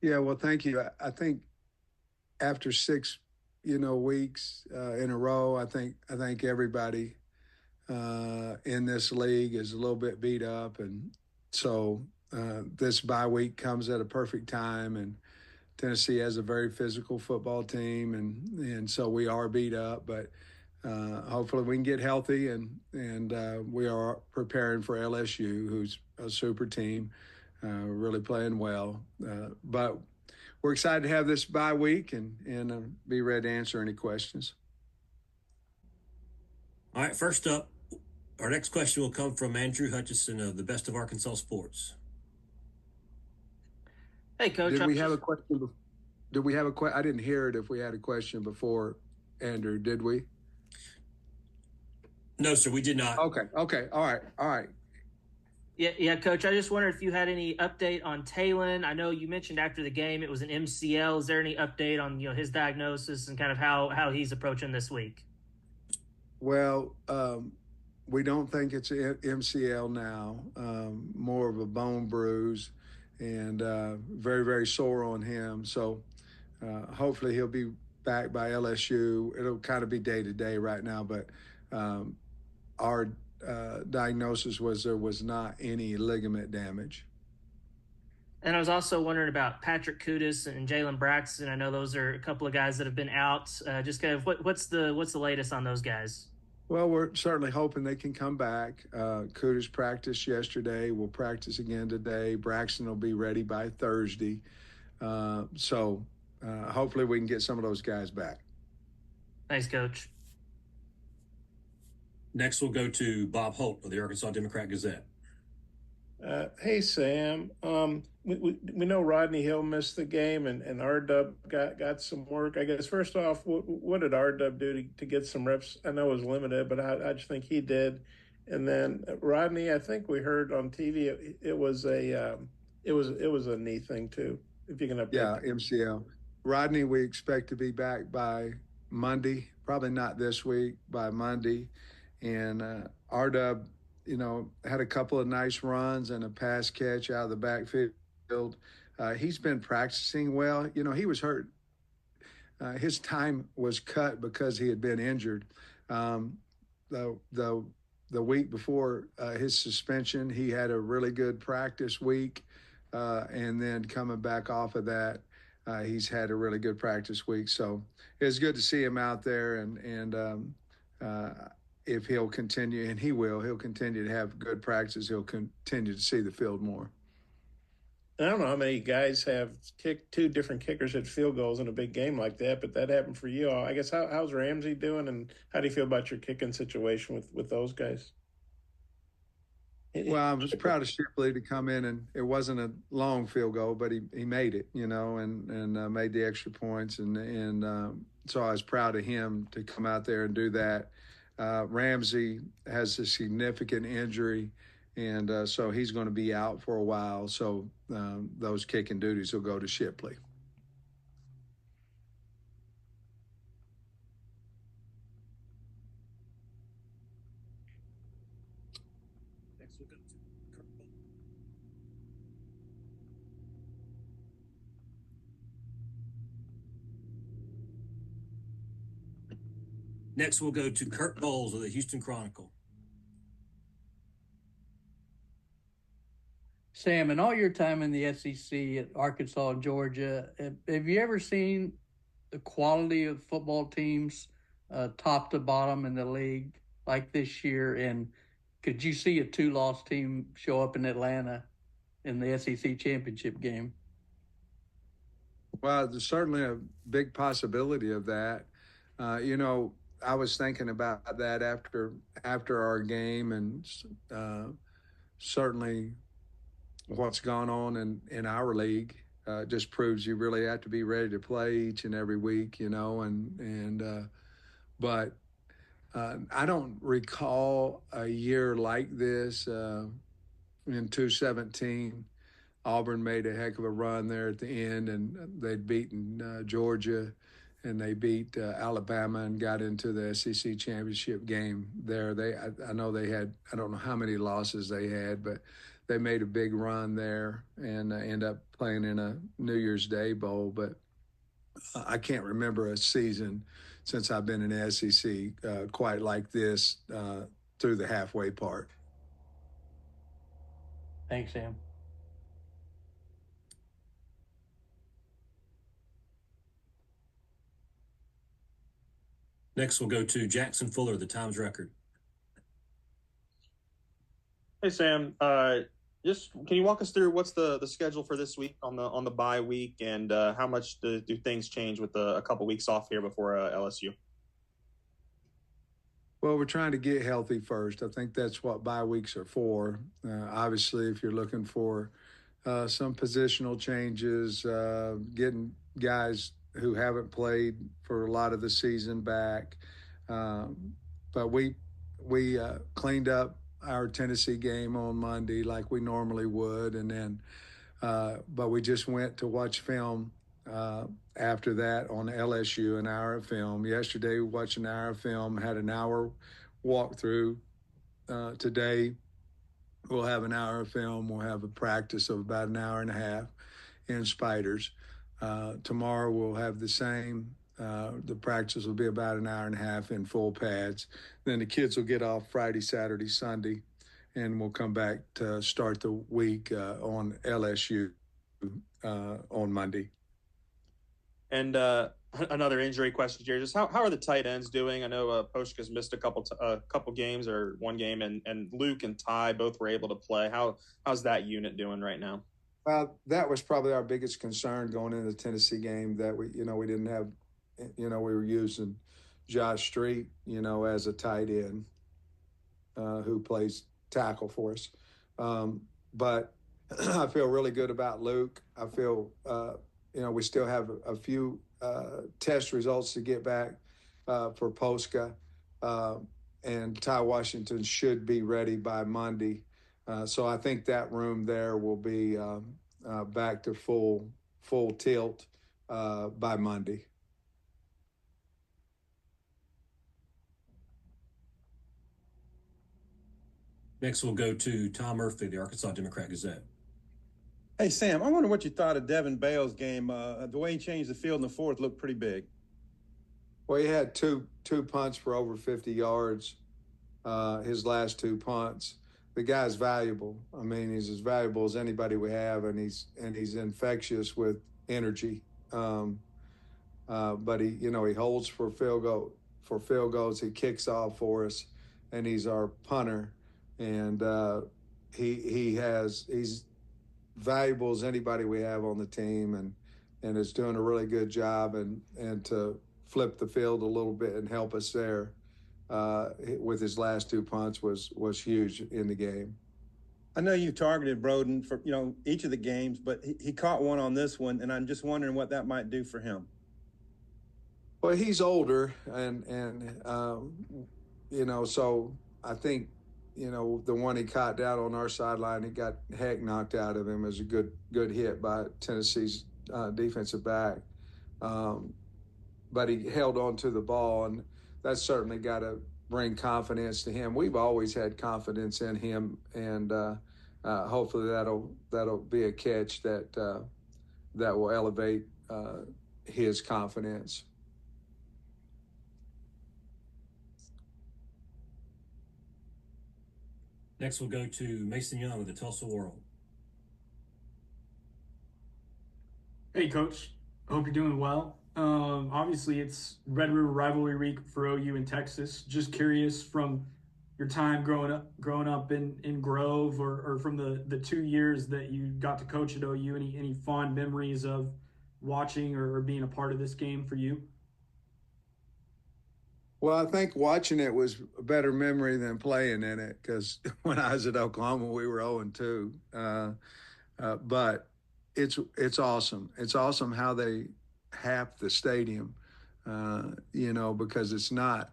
Yeah, well, thank you. I think after six, weeks in a row, I think everybody in this league is a little bit beat up, and so this bye week comes at a perfect time. And Tennessee has a very physical football team, and so we are beat up, but hopefully we can get healthy, and we are preparing for LSU, who's a super team, really playing well. But we're excited to have this bye week and be ready to answer any questions. All right, first up, our next question will come from Andrew Hutchison of the Best of Arkansas Sports. Hey, Coach. Did we have a question? Did we have a question? I didn't hear it if we had a question before, Andrew. Did we? No, sir, we did not. Okay. Okay. All right. All right. Yeah, Coach. I just wondered if you had any update on Taylen. I know you mentioned after the game it was an MCL. Is there any update on his diagnosis and kind of how he's approaching this week? Well, we don't think it's MCL now. More of a bone bruise, and very very sore on him. So hopefully he'll be back by LSU. It'll kind of be day to day right now, but um, our diagnosis was there was not any ligament damage. And I was also wondering about Patrick Kudus and Jalen Braxton. I know those are a couple of guys that have been out. Just kind of what's the latest on those guys? Well, we're certainly hoping they can come back. Cooters practiced yesterday. We'll practice again today. Braxton will be ready by Thursday. So hopefully we can get some of those guys back. Thanks, Coach. Next, we'll go to Bob Holt of the Arkansas Democrat Gazette. Hey Sam, we know Rodney Hill missed the game, and R-Dub got some work. I guess first off, what did R-Dub do to get some reps? I know it was limited, but I just think he did. And then Rodney, I think we heard on TV it was a knee thing too. If you can update. Yeah, MCL. Rodney, we expect to be back by Monday. Probably not this week, by Monday. And R-Dub, had a couple of nice runs and a pass catch out of the backfield. He's been practicing well. He was hurt. His time was cut because he had been injured. Um, the week before his suspension, he had a really good practice week, and then coming back off of that, he's had a really good practice week. So it's good to see him out there, and if he'll continue, and he'll continue to have good practice. He'll continue to see the field more. I don't know how many guys have kicked two different kickers at field goals in a big game like that, but that happened for you. I guess how's Ramsey doing, and how do you feel about your kicking situation with those guys? Well, I was proud of Shipley to come in, and it wasn't a long field goal, but he made it, and made the extra points, and so I was proud of him to come out there and do that. Ramsey has a significant injury, and so he's going to be out for a while. So those kicking duties will go to Shipley. Next, we'll go to Kurt Holt. Next, we'll go to Kurt Bowles of the Houston Chronicle. Sam, in all your time in the SEC at Arkansas and Georgia, have you ever seen the quality of football teams, top to bottom in the league like this year? And could you see a two-loss team show up in Atlanta in the SEC championship game? Well, there's certainly a big possibility of that. I was thinking about that after our game, and certainly what's gone on in our league just proves you really have to be ready to play each and every week, and but I don't recall a year like this in 2017. Auburn made a heck of a run there at the end, and they'd beaten Georgia, and they beat Alabama and got into the SEC championship game there. I know they had, I don't know how many losses they had, but they made a big run there and end up playing in a New Year's Day bowl, but I can't remember a season since I've been in the SEC quite like this through the halfway part. Thanks, Sam. Next, we'll go to Jackson Fuller, the Times Record. Hey Sam, just can you walk us through what's the schedule for this week on the bye week, and how much do things change with a couple weeks off here before LSU? Well, we're trying to get healthy first. I think that's what bye weeks are for. Obviously, if you're looking for some positional changes, getting guys who haven't played for a lot of the season back. But we cleaned up our Tennessee game on Monday like we normally would, and then but we just went to watch film after that on LSU, an hour of film. Yesterday we watched an hour of film, had an hour walkthrough. Today we'll have an hour of film. We'll have a practice of about an hour and a half in spiders. Tomorrow we'll have the same. The practice will be about an hour and a half in full pads. Then the kids will get off Friday, Saturday, Sunday, and we'll come back to start the week on LSU on Monday. And another injury question here: just how are the tight ends doing? I know Poshka's missed a couple games, or one game, and Luke and Ty both were able to play. How's that unit doing right now? That was probably our biggest concern going into the Tennessee game, that we didn't have, we were using Josh Street, as a tight end who plays tackle for us. But I feel really good about Luke. I feel, we still have a few test results to get back for Poska. And Ty Washington should be ready by Monday. So I think that room there will be back to full tilt by Monday. Next, we'll go to Tom Murphy, the Arkansas Democrat-Gazette. Hey, Sam, I wonder what you thought of Devin Bale's game. The way he changed the field in the fourth looked pretty big. Well, he had two punts for over 50 yards, his last two punts. The guy's valuable. I mean, he's as valuable as anybody we have, and he's infectious with energy. But he holds for field goals. He kicks off for us, and he's our punter. And he's valuable as anybody we have on the team, and is doing a really good job, and to flip the field a little bit and help us there with his last two punts was huge in the game. I know you targeted Broden for each of the games, but he caught one on this one, and I'm just wondering what that might do for him. Well, he's older, and so I think the one he caught down on our sideline, he got heck knocked out of him, as a good hit by Tennessee's defensive back. But he held on to the ball, and that's certainly got to bring confidence to him. We've always had confidence in him, and hopefully that'll be a catch that will elevate his confidence. Next, we'll go to Mason Young of the Tulsa World. Hey, Coach. Hope you're doing well. Obviously, it's Red River Rivalry Week for OU in Texas. Just curious, from your time growing up in Grove, or from the 2 years that you got to coach at OU, any fond memories of watching or being a part of this game for you? Well, I think watching it was a better memory than playing in it, because when I was at Oklahoma, we were 0-2. But it's awesome. It's awesome how they half the stadium, because it's not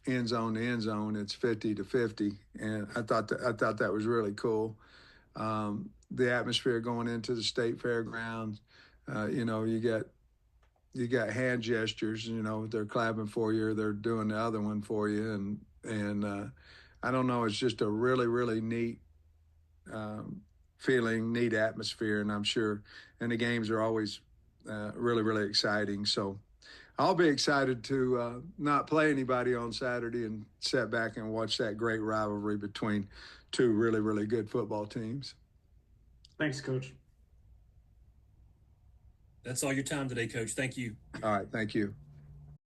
end zone to end zone. It's 50-50, and I thought that was really cool. The atmosphere going into the state fairgrounds, you got hand gestures, they're clapping for you, or they're doing the other one for you. And I don't know, it's just a really, really neat feeling, neat atmosphere, and I'm sure. And the games are always really, really exciting. So I'll be excited to not play anybody on Saturday and sit back and watch that great rivalry between two really, really good football teams. Thanks, Coach. That's all your time today, Coach. Thank you. All right. Thank you.